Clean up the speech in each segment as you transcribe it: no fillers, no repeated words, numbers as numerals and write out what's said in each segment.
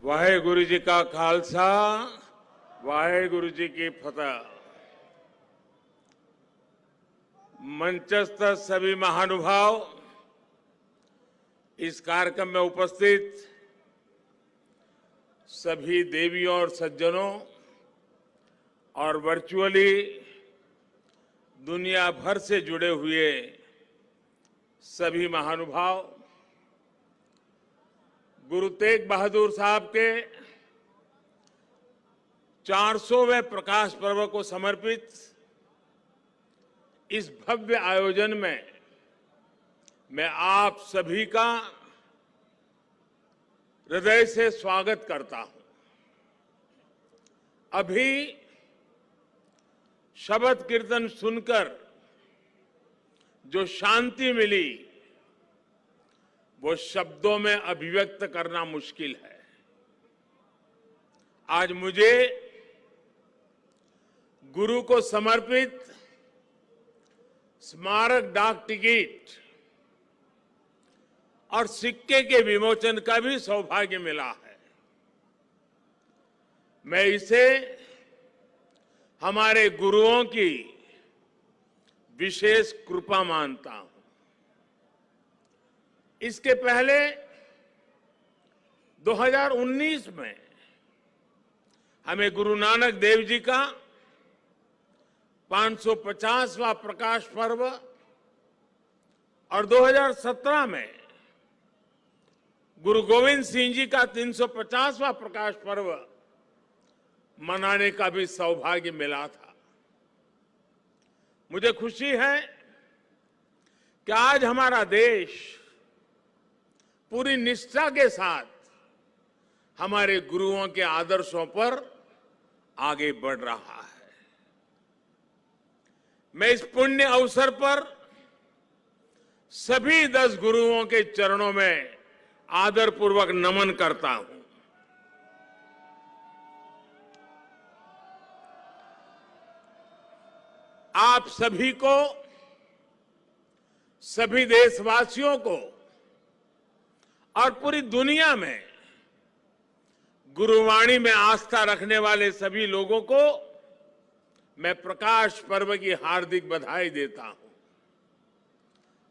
वाहेगुरु जी का खालसा वाहेगुरु जी की फतह। मंचस्थ सभी महानुभाव, इस कार्यक्रम में उपस्थित सभी देवियों और सज्जनों और वर्चुअली दुनिया भर से जुड़े हुए सभी महानुभाव, गुरु तेग बहादुर साहब के 400वें प्रकाश पर्व को समर्पित इस भव्य आयोजन में मैं आप सभी का हृदय से स्वागत करता हूं। अभी शबद कीर्तन सुनकर जो शांति मिली वो शब्दों में अभिव्यक्त करना मुश्किल है। आज मुझे गुरु को समर्पित स्मारक डाक टिकट और सिक्के के विमोचन का भी सौभाग्य मिला है। मैं इसे हमारे गुरुओं की विशेष कृपा मानता हूं। इसके पहले 2019 में हमें गुरु नानक देव जी का 550वां प्रकाश पर्व और 2017 में गुरु गोविंद सिंह जी का 350वां प्रकाश पर्व मनाने का भी सौभाग्य मिला था। मुझे खुशी है कि आज हमारा देश पूरी निष्ठा के साथ हमारे गुरुओं के आदर्शों पर आगे बढ़ रहा है। मैं इस पुण्य अवसर पर सभी 10 गुरुओं के चरणों में आदरपूर्वक नमन करता हूं। आप सभी को, सभी देशवासियों को और पूरी दुनिया में गुरुवाणी में आस्था रखने वाले सभी लोगों को मैं प्रकाश पर्व की हार्दिक बधाई देता हूं।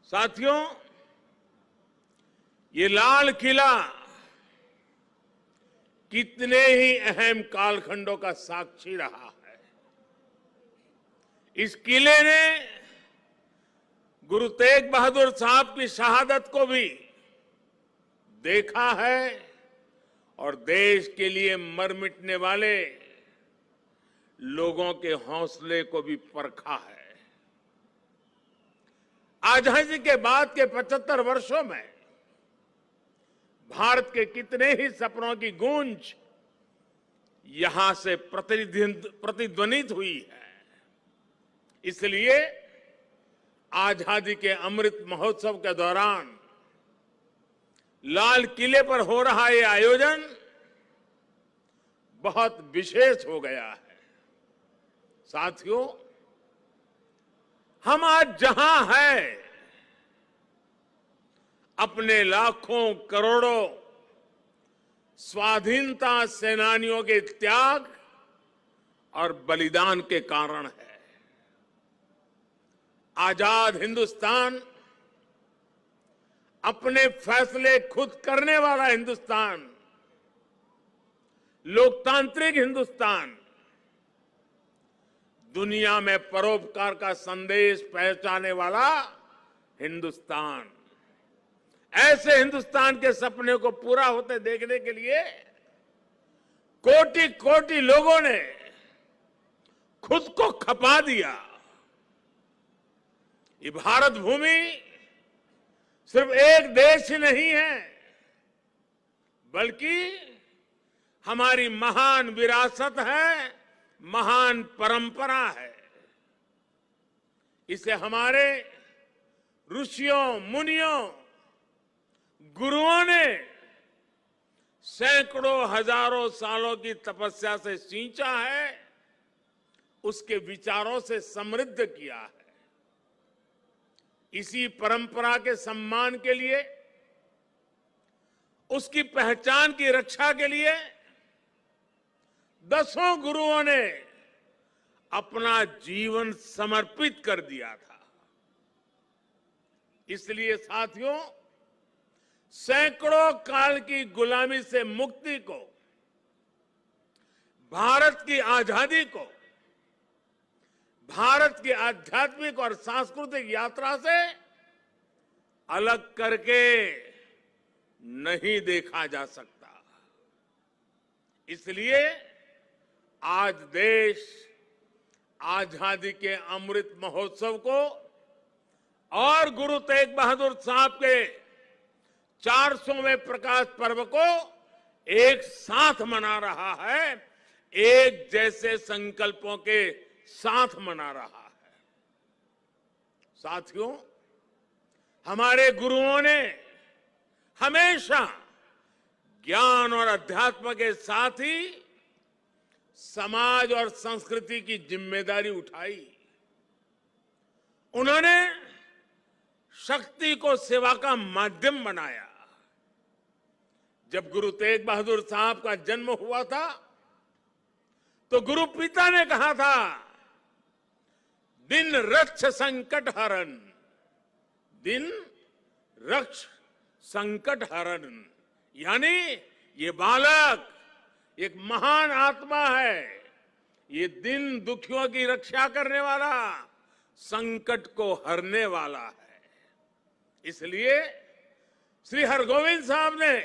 साथियों, ये लाल किला कितने ही अहम कालखंडों का साक्षी रहा है। इस किले ने गुरु तेग बहादुर साहब की शहादत को भी देखा है और देश के लिए मर मिटने वाले लोगों के हौसले को भी परखा है। आजादी के बाद के 75 वर्षों में भारत के कितने ही सपनों की गूंज यहां से प्रतिध्वनित हुई है। इसलिए आजादी के अमृत महोत्सव के दौरान लाल किले पर हो रहा ये आयोजन बहुत विशेष हो गया है। साथियों, हम आज जहां हैं, अपने लाखों करोड़ों स्वाधीनता सेनानियों के त्याग और बलिदान के कारण है। आजाद हिंदुस्तान, अपने फैसले खुद करने वाला हिंदुस्तान, लोकतांत्रिक हिंदुस्तान, दुनिया में परोपकार का संदेश पहुंचाने वाला हिंदुस्तान, ऐसे हिंदुस्तान के सपने को पूरा होते देखने के लिए कोटि कोटि लोगों ने खुद को खपा दिया। ये भारत भूमि सिर्फ एक देश ही नहीं है, बल्कि हमारी महान विरासत है, महान परंपरा है। इसे हमारे ऋषियों, मुनियों, गुरुओं ने सैकड़ों हजारों सालों की तपस्या से सींचा है, उसके विचारों से समृद्ध किया है। इसी परंपरा के सम्मान के लिए उसकी पहचान की रक्षा के लिए दसों गुरुओं ने अपना जीवन समर्पित कर दिया था। इसलिए साथियों, सैकड़ों काल की गुलामी से मुक्ति को, भारत की आजादी को, भारत की आध्यात्मिक और सांस्कृतिक यात्रा से अलग करके नहीं देखा जा सकता। इसलिए आज देश आजादी के अमृत महोत्सव को और गुरु तेग बहादुर साहब के 400वें प्रकाश पर्व को एक साथ मना रहा है, एक जैसे संकल्पों के साथ मना रहा है। साथियों, हमारे गुरुओं ने हमेशा ज्ञान और अध्यात्म के साथ ही समाज और संस्कृति की जिम्मेदारी उठाई। उन्होंने शक्ति को सेवा का माध्यम बनाया। जब गुरु तेग बहादुर साहब का जन्म हुआ था तो गुरु पिता ने कहा था, दिन रक्ष संकट हरण, दिन रक्ष संकट हरण, यानी ये बालक एक महान आत्मा है, ये दिन दुखियों की रक्षा करने वाला, संकट को हरने वाला है। इसलिए श्री हरगोविंद साहब ने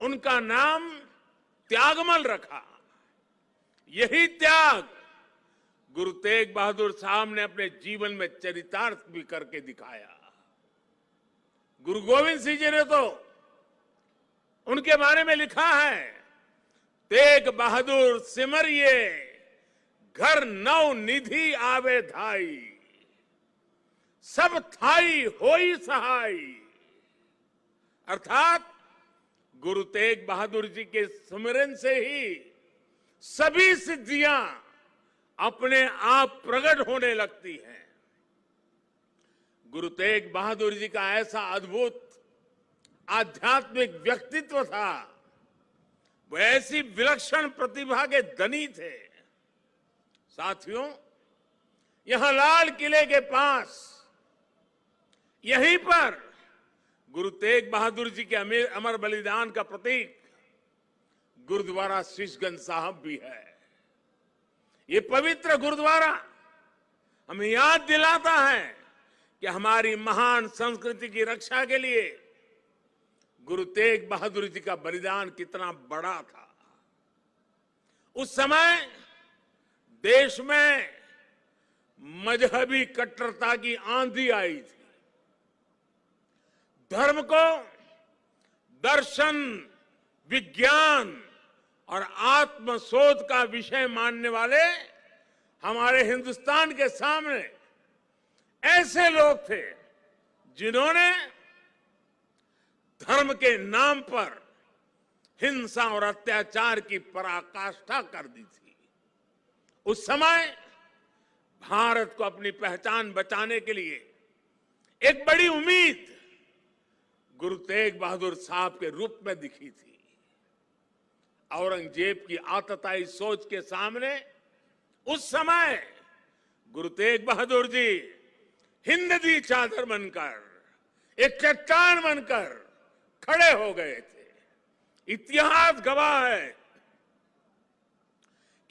उनका नाम त्यागमल रखा। यही त्याग गुरु तेग बहादुर साहब ने अपने जीवन में चरितार्थ भी करके दिखाया। गुरु गोविंद सिंह जी ने तो उनके बारे में लिखा है, तेग बहादुर सिमरिए घर नव निधि आवे धाई, सब थाई होई सहाय। अर्थात गुरु तेग बहादुर जी के सुमिरन से ही सभी सिद्धियां अपने आप प्रकट होने लगती हैं। गुरु तेग बहादुर जी का ऐसा अद्भुत आध्यात्मिक व्यक्तित्व था, वो ऐसी विलक्षण प्रतिभा के धनी थे। साथियों, यहां लाल किले के पास, यहीं पर गुरु तेग बहादुर जी के अमर बलिदान का प्रतीक गुरुद्वारा शीशगंज साहब भी है। ये पवित्र गुरुद्वारा हमें याद दिलाता है कि हमारी महान संस्कृति की रक्षा के लिए गुरु तेग बहादुर जी का बलिदान कितना बड़ा था। उस समय देश में मजहबी कट्टरता की आंधी आई थी। धर्म को दर्शन, विज्ञान और आत्मशोध का विषय मानने वाले हमारे हिंदुस्तान के सामने ऐसे लोग थे जिन्होंने धर्म के नाम पर हिंसा और अत्याचार की पराकाष्ठा कर दी थी। उस समय भारत को अपनी पहचान बचाने के लिए एक बड़ी उम्मीद गुरु तेग बहादुर साहब के रूप में दिखी थी। औरंगजेब की आतताई सोच के सामने उस समय गुरु तेग बहादुर जी हिंद दी चादर बनकर, एक चट्टान बनकर खड़े हो गए थे। इतिहास गवाह है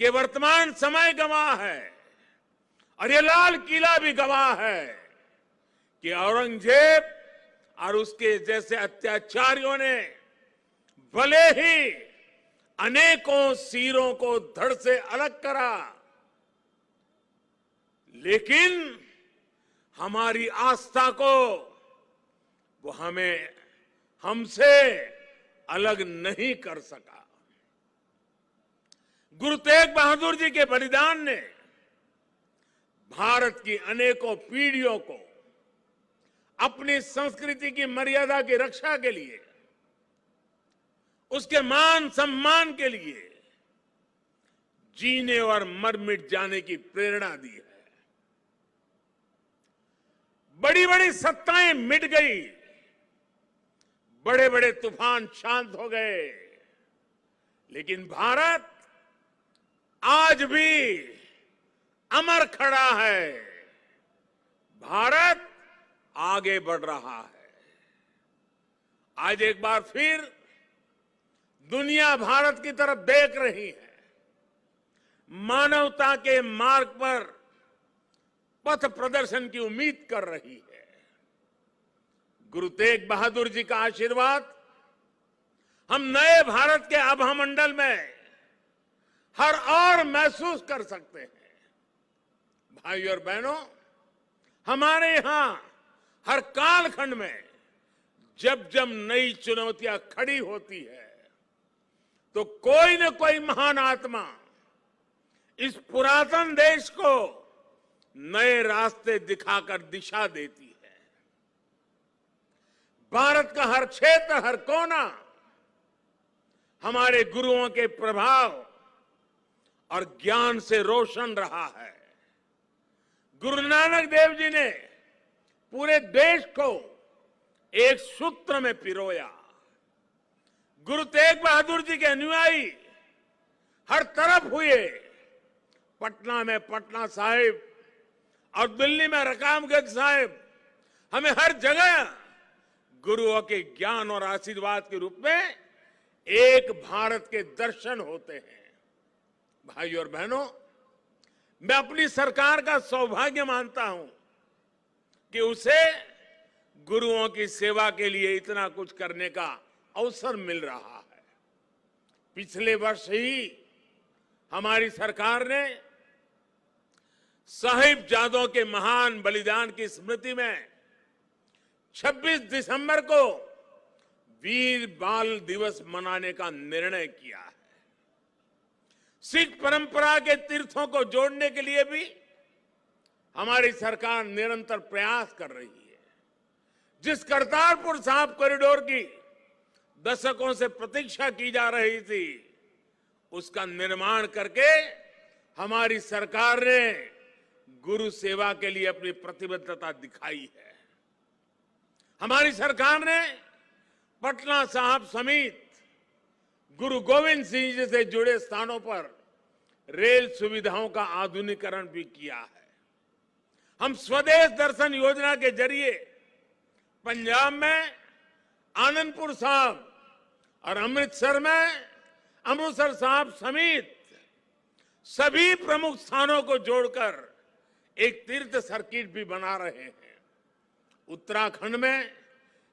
कि वर्तमान समय गवाह है और ये लाल किला भी गवाह है कि औरंगजेब और उसके जैसे अत्याचारियों ने भले ही अनेकों सिरों को धड़ से अलग करा, लेकिन हमारी आस्था को वो हमसे अलग नहीं कर सका। गुरु तेग बहादुर जी के बलिदान ने भारत की अनेकों पीढ़ियों को अपनी संस्कृति की मर्यादा की रक्षा के लिए, उसके मान सम्मान के लिए जीने और मर मिट जाने की प्रेरणा दी है। बड़ी बड़ी सत्ताएं मिट गई, बड़े बड़े तूफान शांत हो गए, लेकिन भारत आज भी अमर खड़ा है। भारत आगे बढ़ रहा है। आज एक बार फिर दुनिया भारत की तरफ देख रही है। मानवता के मार्ग पर पथ प्रदर्शन की उम्मीद कर रही है। गुरु तेग बहादुर जी का आशीर्वाद हम नए भारत के आभा मंडल में हर और महसूस कर सकते हैं। भाइयों और बहनों, हमारे यहां हर कालखंड में जब जब नई चुनौतियां खड़ी होती है तो कोई न कोई महान आत्मा इस पुरातन देश को नए रास्ते दिखाकर दिशा देती है। भारत का हर क्षेत्र, हर कोना हमारे गुरुओं के प्रभाव और ज्ञान से रोशन रहा है। गुरु नानक देव जी ने पूरे देश को एक सूत्र में पिरोया। गुरु तेग बहादुर जी के अनुयायी हर तरफ हुए। पटना में पटना साहिब और दिल्ली में रकाबगंज साहिब, हमें हर जगह गुरुओं के ज्ञान और आशीर्वाद के रूप में एक भारत के दर्शन होते हैं। भाइयों और बहनों, मैं अपनी सरकार का सौभाग्य मानता हूं कि उसे गुरुओं की सेवा के लिए इतना कुछ करने का अवसर मिल रहा है। पिछले वर्ष ही हमारी सरकार ने साहिबजादों के महान बलिदान की स्मृति में 26 दिसंबर को वीर बाल दिवस मनाने का निर्णय किया है। सिख परंपरा के तीर्थों को जोड़ने के लिए भी हमारी सरकार निरंतर प्रयास कर रही है। जिस करतारपुर साहिब कॉरिडोर की दशकों से प्रतीक्षा की जा रही थी, उसका निर्माण करके हमारी सरकार ने गुरु सेवा के लिए अपनी प्रतिबद्धता दिखाई है। हमारी सरकार ने पटना साहिब समेत गुरु गोविंद सिंह जी से जुड़े स्थानों पर रेल सुविधाओं का आधुनिकीकरण भी किया है। हम स्वदेश दर्शन योजना के जरिए पंजाब में आनंदपुर साहिब और अमृतसर में अमृतसर साहिब समेत सभी प्रमुख स्थानों को जोड़कर एक तीर्थ सर्किट भी बना रहे हैं। उत्तराखंड में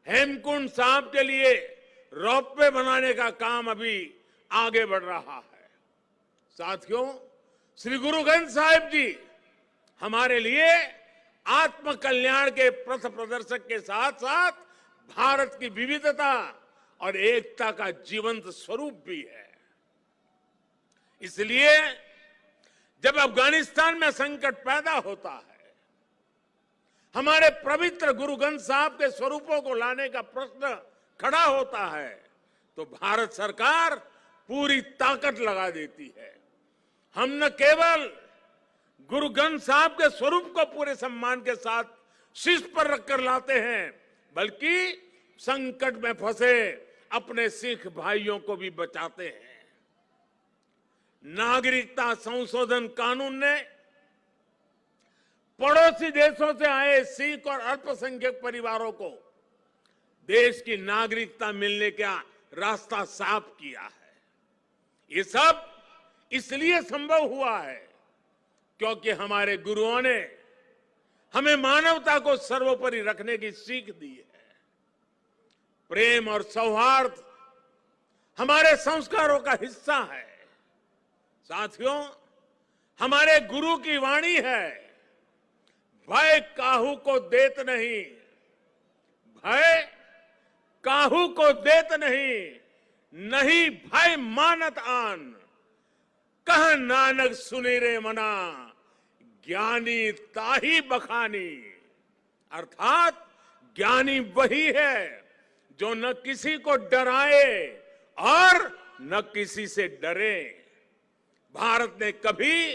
हेमकुंड साहिब के लिए रोपवे बनाने का काम अभी आगे बढ़ रहा है। साथियों, श्री गुरु ग्रंथ साहिब जी हमारे लिए आत्म कल्याण के पथ प्रदर्शक के साथ साथ भारत की विविधता और एकता का जीवंत स्वरूप भी है। इसलिए जब अफगानिस्तान में संकट पैदा होता है, हमारे पवित्र गुरु ग्रंथ साहिब के स्वरूपों को लाने का प्रश्न खड़ा होता है, तो भारत सरकार पूरी ताकत लगा देती है। हम न केवल गुरु ग्रंथ साहिब के स्वरूप को पूरे सम्मान के साथ शीर्ष पर रखकर लाते हैं, बल्कि संकट में फंसे अपने सिख भाइयों को भी बचाते हैं। नागरिकता संशोधन कानून ने पड़ोसी देशों से आए सिख और अल्पसंख्यक परिवारों को देश की नागरिकता मिलने का रास्ता साफ किया है। ये सब इसलिए संभव हुआ है क्योंकि हमारे गुरुओं ने हमें मानवता को सर्वोपरि रखने की सीख दी है। प्रेम और सौहार्द हमारे संस्कारों का हिस्सा है। साथियों, हमारे गुरु की वाणी है, भय काहू को देत नहीं, भय काहू को देत नहीं, नहीं भय मानत आन, कह नानक सुनी रे मना, ज्ञानी ताही बखानी। अर्थात ज्ञानी वही है जो न किसी को डराए और न किसी से डरे। भारत ने कभी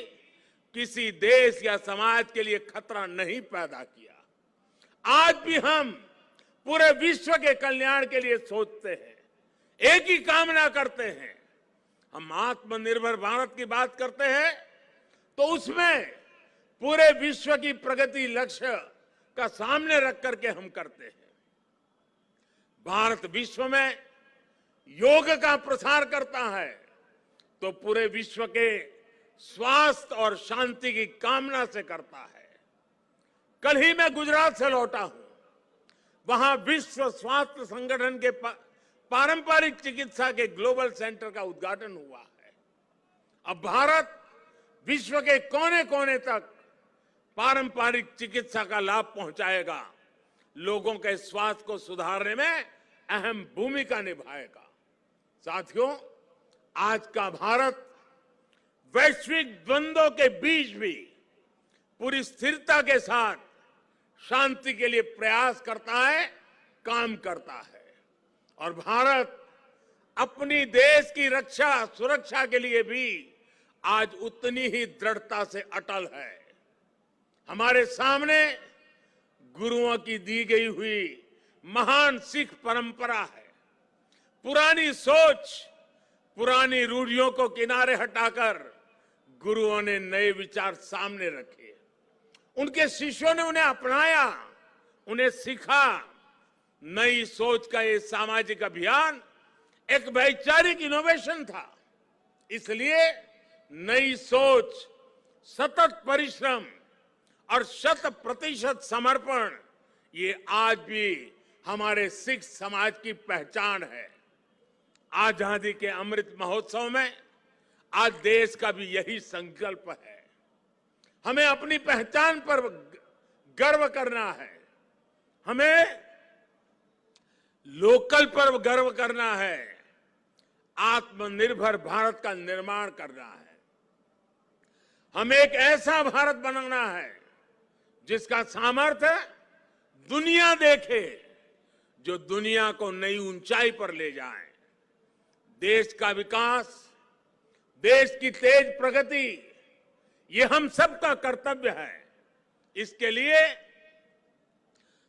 किसी देश या समाज के लिए खतरा नहीं पैदा किया। आज भी हम पूरे विश्व के कल्याण के लिए सोचते हैं, एक ही कामना करते हैं। हम आत्मनिर्भर भारत की बात करते हैं तो उसमें पूरे विश्व की प्रगति लक्ष्य का सामने रख करके हम करते हैं। भारत विश्व में योग का प्रसार करता है तो पूरे विश्व के स्वास्थ्य और शांति की कामना से करता है। कल ही मैं गुजरात से लौटा हूं। वहां विश्व स्वास्थ्य संगठन के पारंपरिक चिकित्सा के ग्लोबल सेंटर का उद्घाटन हुआ है। अब भारत विश्व के कोने कोने तक पारंपरिक चिकित्सा का लाभ पहुंचाएगा, लोगों के स्वास्थ्य को सुधारने में अहम भूमिका निभाएगा। साथियों, आज का भारत वैश्विक द्वंद्वों के बीच भी पूरी स्थिरता के साथ शांति के लिए प्रयास करता है, काम करता है। और भारत अपनी देश की रक्षा सुरक्षा के लिए भी आज उतनी ही दृढ़ता से अटल है। हमारे सामने गुरुओं की दी गई हुई महान सिख परंपरा है। पुरानी सोच, पुरानी रूढ़ियों को किनारे हटाकर गुरुओं ने नए विचार सामने रखे। उनके शिष्यों ने उन्हें अपनाया, उन्हें सीखा। नई सोच का ये सामाजिक अभियान एक वैचारिक इनोवेशन था। इसलिए नई सोच, सतत परिश्रम और 100% समर्पण ये आज भी हमारे सिख समाज की पहचान है। आजादी के अमृत महोत्सव में आज देश का भी यही संकल्प है। हमें अपनी पहचान पर गर्व करना है, हमें लोकल पर गर्व करना है, आत्मनिर्भर भारत का निर्माण करना है। हमें एक ऐसा भारत बनाना है जिसका सामर्थ्य दुनिया देखे, जो दुनिया को नई ऊंचाई पर ले जाए। देश का विकास, देश की तेज प्रगति, ये हम सबका कर्तव्य है। इसके लिए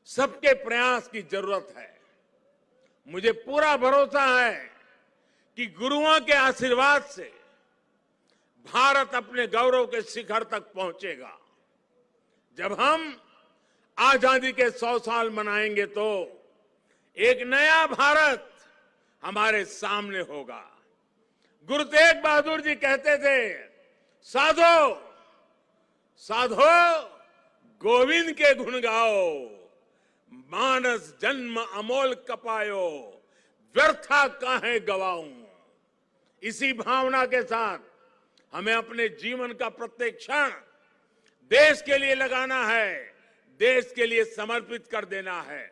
सबके प्रयास की जरूरत है। मुझे पूरा भरोसा है कि गुरुओं के आशीर्वाद से भारत अपने गौरव के शिखर तक पहुंचेगा। जब हम आजादी के 100 साल मनाएंगे तो एक नया भारत हमारे सामने होगा। गुरु तेग बहादुर जी कहते थे, साधो साधो गोविंद के गुण गाओ, मानस जन्म अमोल कपायो, व्यर्था काहे गवाऊं। इसी भावना के साथ हमें अपने जीवन का प्रत्येक क्षण देश के लिए लगाना है, देश के लिए समर्पित कर देना है।